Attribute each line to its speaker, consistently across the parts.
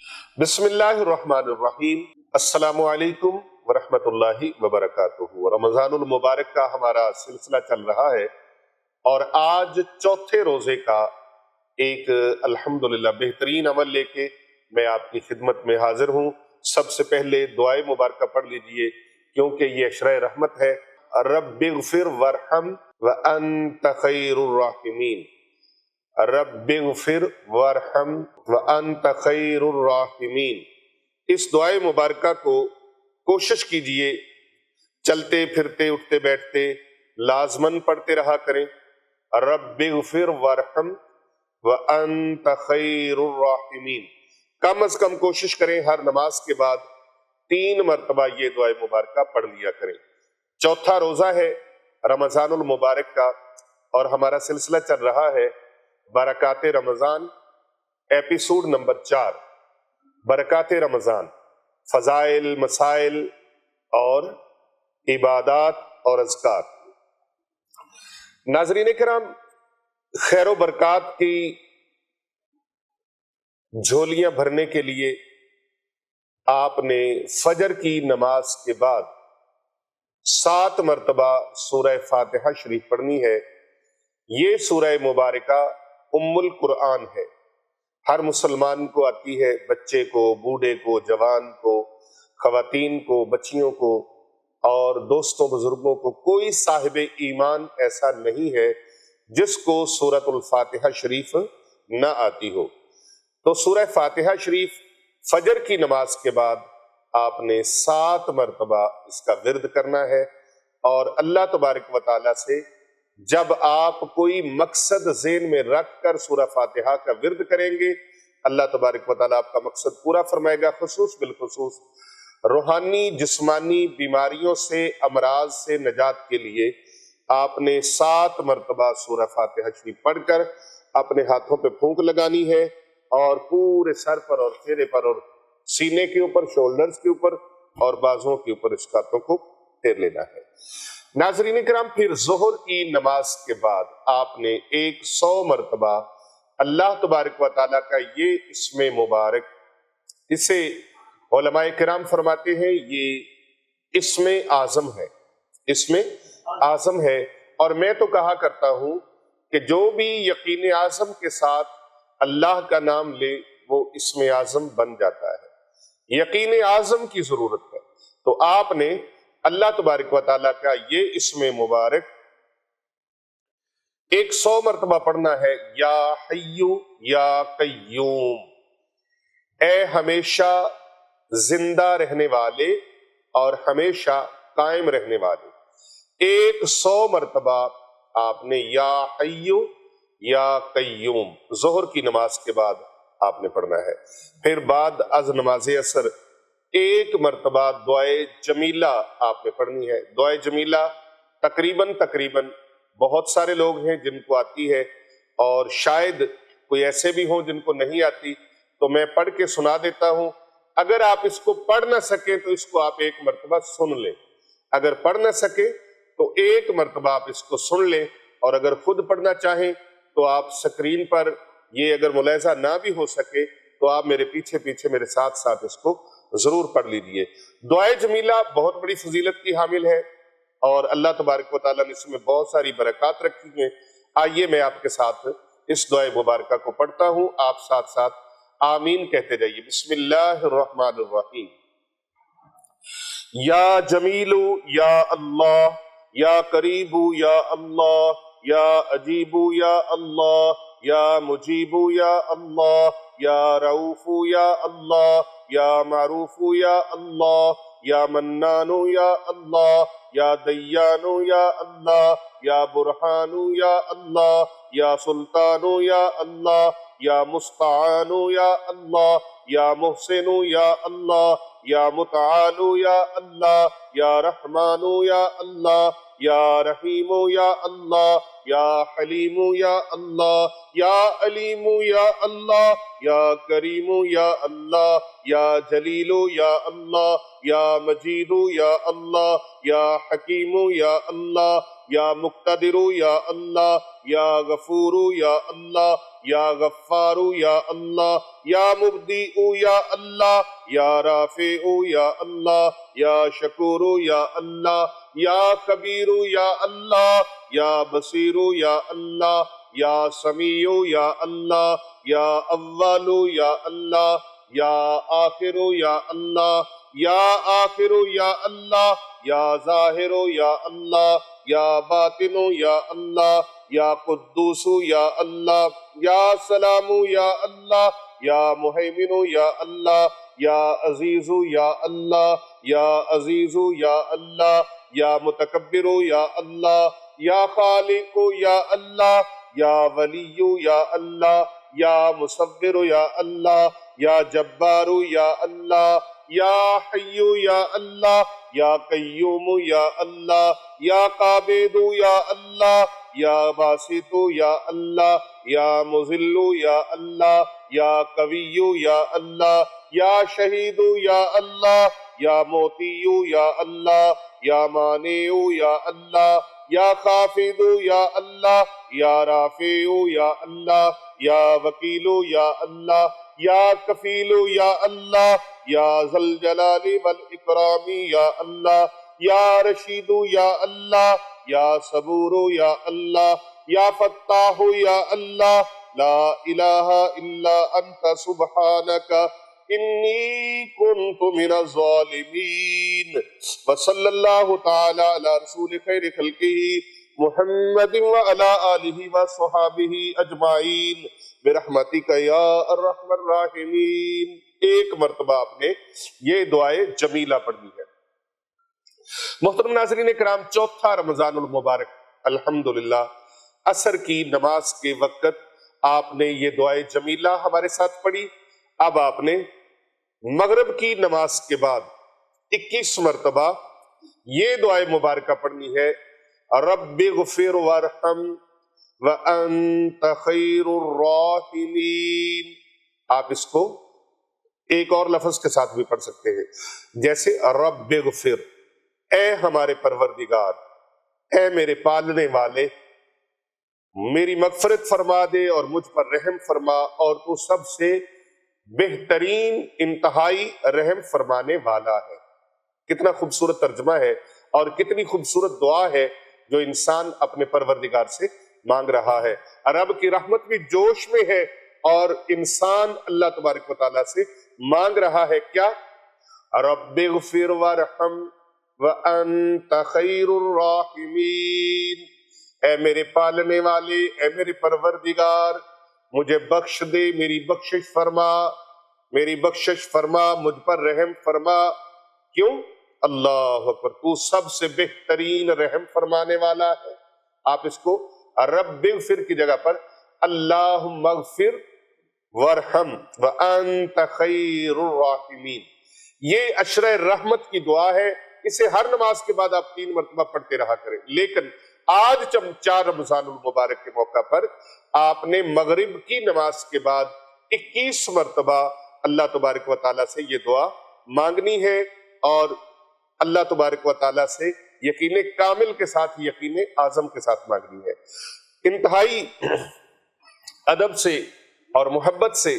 Speaker 1: بسم اللہ الرحمن الرحیم۔ السلام علیکم ورحمۃ اللہ وبرکاتہ۔ رمضان المبارک کا ہمارا سلسلہ چل رہا ہے اور آج چوتھے روزے کا ایک الحمدللہ بہترین عمل لے کے میں آپ کی خدمت میں حاضر ہوں۔ سب سے پہلے دعائے مبارکہ پڑھ لیجئے کیونکہ یہ عشرہ رحمت ہے۔ رب اغفر وارحم وانت خیر الراحمین، رب اغفر وارحم وانت خیر الراحمین۔ اس دعائے مبارکہ کو کوشش کیجئے چلتے پھرتے اٹھتے بیٹھتے لازماً پڑھتے رہا کریں۔ رب اغفر وارحم وانت خیر الراحمین، کم از کم کوشش کریں ہر نماز کے بعد 3 مرتبہ یہ دعائے مبارکہ پڑھ لیا کریں۔ چوتھا روزہ ہے رمضان المبارک کا اور ہمارا سلسلہ چل رہا ہے برکات رمضان، ایپیسوڈ نمبر 4، برکات رمضان، فضائل، مسائل اور عبادات اور اذکار۔ ناظرین کرام، خیر و برکات کی جھولیاں بھرنے کے لیے آپ نے فجر کی نماز کے بعد 7 مرتبہ سورہ فاتحہ شریف پڑھنی ہے۔ یہ سورہ مبارکہ ام القرآن ہے، ہر مسلمان کو آتی ہے، بچے کو، بوڑھے کو، جوان کو، خواتین کو، بچیوں کو اور دوستوں بزرگوں کو، کوئی صاحب ایمان ایسا نہیں ہے جس کو سورۃ الفاتحہ شریف نہ آتی ہو۔ تو سورہ فاتحہ شریف فجر کی نماز کے بعد آپ نے 7 مرتبہ اس کا ورد کرنا ہے، اور اللہ تبارک و تعالیٰ سے جب آپ کوئی مقصد ذہن میں رکھ کر سورہ فاتحہ کا ورد کریں گے، اللہ تبارک و تعالیٰ آپ کا مقصد پورا فرمائے گا۔ خصوص بالخصوص روحانی جسمانی بیماریوں سے، امراض سے نجات کے لیے آپ نے 7 مرتبہ سورہ فاتحہ شریف پڑھ کر اپنے ہاتھوں پہ پھونک لگانی ہے اور پورے سر پر اور چہرے پر اور سینے کے اوپر، شولڈرز کے اوپر اور بازوؤں کے اوپر اس ہاتھوں کو پھیر لینا ہے۔ ناظرین کرام، پھر ظہر کی نماز کے بعد آپ نے 100 مرتبہ اللہ تبارک و تعالیٰ کا یہ اسم مبارک، اسے علماء کرام فرماتے ہیں یہ اسم اعظم ہے، اسم اعظم ہے۔ اور میں تو کہا کرتا ہوں کہ جو بھی یقین اعظم کے ساتھ اللہ کا نام لے وہ اسم اعظم بن جاتا ہے۔ یقین اعظم کی ضرورت ہے، تو آپ نے اللہ تبارک و تعالیٰ کا یہ اسم مبارک 100 مرتبہ پڑھنا ہے۔ یا حیو یا قیوم، اے ہمیشہ زندہ رہنے والے اور ہمیشہ قائم رہنے والے۔ 100 مرتبہ آپ نے یا حیو یا قیوم ظہر کی نماز کے بعد آپ نے پڑھنا ہے۔ پھر بعد از نماز عصر 1 مرتبہ دعائے جمیلہ آپ نے پڑھنی ہے۔ دعائے جمیلہ تقریباً بہت سارے لوگ ہیں جن کو آتی ہے، اور شاید کوئی ایسے بھی ہوں جن کو نہیں آتی، تو میں پڑھ کے سنا دیتا ہوں۔ اگر آپ اس کو پڑھ نہ سکیں تو اس کو آپ 1 مرتبہ سن لیں، اگر پڑھ نہ سکے تو 1 مرتبہ آپ اس کو سن لیں، اور اگر خود پڑھنا چاہیں تو آپ سکرین پر، یہ اگر ملاحظہ نہ بھی ہو سکے تو آپ میرے پیچھے میرے ساتھ ساتھ اس کو ضرور پڑھ لیجئے۔ دعائے جمیلہ بہت بڑی فضیلت کی حامل ہے اور اللہ تبارک و تعالیٰ نے اس میں بہت ساری برکات رکھی ہیں۔ آئیے میں آپ کے ساتھ اس دعائے مبارکہ کو پڑھتا ہوں، آپ ساتھ ساتھ آمین کہتے جائیے۔ بسم اللہ الرحمن الرحیم۔ یا جمیل یا اللہ، یا قریب یا اللہ، یا عجیب یا اللہ، یا مجیب یا اللہ، یا رؤوف یا اللہ، یا معروف یا اللہ، یا منان یا اللہ، یا دیان یا اللہ، یا برہان یا اللہ، یا سلطان یا اللہ، یا مستعان یا اللہ، یا محسن یا اللہ، یا متعال یا اللہ، یا رحمان یا اللہ، یا رحیم یا اللہ، یا حلیم یا اللہ، یا علیم یا اللہ، یا کریم یا اللہ، یا جلیل یا اللہ، یا مجید یا اللہ، یا حکیم یا اللہ، یا مقتدر یا اللہ، یا غفور یا اللہ، یا غفار یا اللہ، یا مبدئ یا اللہ، یا رافع یا اللہ، یا شکور یا اللہ، یا خبیر یا اللہ، یا بصیر یا اللہ، یا سمیع یا اللہ، یا اول یا اللہ، یا آخر یا اللہ، یا آخر یا اللہ، یا ظاہر یا اللہ، یا باطن یا اللہ، یا قدوس یا اللہ، یا سلام یا اللہ، یا مہیمن یا اللہ، یا عزیز یا اللہ، یا عزیز یا اللہ، یا متکبر یا اللہ، یا خالق یا اللہ، یا ولی یا اللہ، یا مصور یا اللہ، یا جبار یا اللہ، یا حی یا اللہ، یا قیوم یا اللہ، یا قابض یا اللہ، یا باسط یا اللہ، یا مذل یا اللہ، یا قوی یا اللہ، یا شہید یا اللہ، یا موتی یا اللہ، یا مانع یا اللہ، یا خافض یا اللہ، یا رافع یا اللہ، یا وکیل یا اللہ، یا کفیل یا اللہ، یا ذل جلال والاکرام یا اللہ، یا رشید یا اللہ، یا صبور یا اللہ، یا فتاح یا اللہ، لا الہ الا انت سبحانک انی کنت من الظالمین۔ وصلی اللہ تعالی علی رسول خیر خلقہ محمد وعلی آلہ وصحابہ اجمعین برحمتک یا ارحم الراحمین۔ ایک مرتبہ آپ نے یہ دعائے جمیلہ پڑھنی ہے۔ محترم ناظرین کرام، چوتھا رمضان المبارک الحمدللہ عصر کی نماز کے وقت آپ نے یہ دعائے جمیلہ ہمارے ساتھ پڑھی۔ اب آپ نے مغرب کی نماز کے بعد 21 مرتبہ یہ دعائے مبارکہ پڑھنی ہے، رب اغفر وارحم وانت خیر الراحمین۔ آپ اس کو ایک اور لفظ کے ساتھ بھی پڑھ سکتے ہیں، جیسے رب اغفر، اے ہمارے پروردگار، اے میرے پالنے والے، میری مغفرت فرما دے اور مجھ پر رحم فرما، اور تو سب سے بہترین انتہائی رحم فرمانے والا ہے۔ کتنا خوبصورت ترجمہ ہے اور کتنی خوبصورت دعا ہے جو انسان اپنے پروردگار سے مانگ رہا ہے۔ رب کی رحمت بھی جوش میں ہے اور انسان اللہ تبارک و تعالیٰ سے مانگ رہا ہے کیا؟ رب اغفر وارحم وانت خیر الراحمین، اے میرے پالنے والے، اے میرے پروردگار، مجھے بخش دے، میری بخشش فرما، میری بخشش فرما، مجھ پر رحم فرما۔ کیوں؟ اللہ اکبر، تو سب سے بہترین رحم فرمانے والا ہے۔ آپ اس کو رب اغفر کی جگہ پر اللہم اغفر وارحم وانت خیر الراحمین، یہ عشرہ رحمت کی دعا ہے۔ اسے ہر نماز کے بعد آپ 3 مرتبہ پڑھتے رہا کریں، لیکن آج 4 رمضان المبارک کے موقع پر آپ نے مغرب کی نماز کے بعد 21 مرتبہ اللہ تبارک و تعالیٰ سے یہ دعا مانگنی ہے، اور اللہ تبارک و تعالیٰ سے یقین کامل کے ساتھ، یقین اعظم کے ساتھ مانگنی ہے۔ انتہائی ادب سے اور محبت سے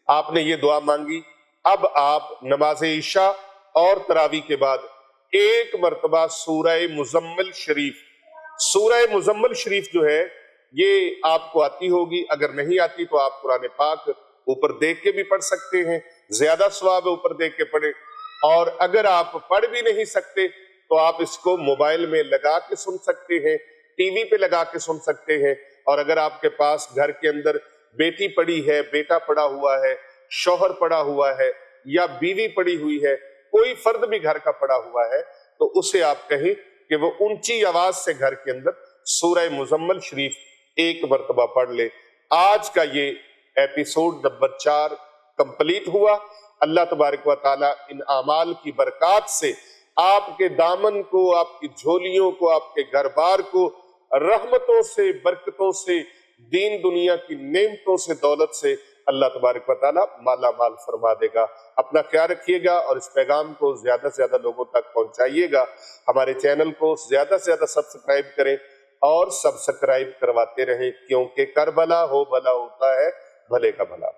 Speaker 1: آپ نے یہ دعا مانگی۔ اب آپ نماز عشاء اور تراویح کے بعد 1 مرتبہ سورہ مزمل شریف، سورہ مزمل شریف جو ہے یہ آپ کو آتی ہوگی، اگر نہیں آتی تو آپ قرآن پاک اوپر دیکھ کے بھی پڑھ سکتے ہیں، زیادہ ثواب ہے اوپر دیکھ کے پڑھیں۔ اور اگر آپ پڑھ بھی نہیں سکتے تو آپ اس کو موبائل میں لگا کے سن سکتے ہیں، ٹی وی پہ لگا کے سن سکتے ہیں، اور اگر آپ کے پاس گھر کے اندر بیٹی پڑی ہے، بیٹا پڑا ہوا ہے، شوہر پڑا ہوا ہے، یا بیوی پڑی ہوئی ہے، کوئی فرد بھی گھر کا پڑا ہوا ہے، تو اسے آپ کہیں کہ وہ اونچی آواز سے گھر کے اندر سورہ مزمل شریف 1 مرتبہ پڑھ لے۔ آج کا یہ ایپیسوڈ نمبر 4 کمپلیٹ ہوا۔ اللہ تبارک و تعالیٰ ان اعمال کی برکات سے آپ کے دامن کو، آپ کی جھولیوں کو، آپ کے گھر بار کو رحمتوں سے، برکتوں سے، دین دنیا کی نعمتوں سے، دولت سے اللہ تبارک و تعالیٰ مالا مال فرما دے گا۔ اپنا خیال رکھیے گا اور اس پیغام کو زیادہ سے زیادہ لوگوں تک پہنچائیے گا۔ ہمارے چینل کو زیادہ سے زیادہ سبسکرائب کریں اور سبسکرائب کرواتے رہیں، کیونکہ کربلا ہو بھلا ہوتا ہے بھلے کا بھلا۔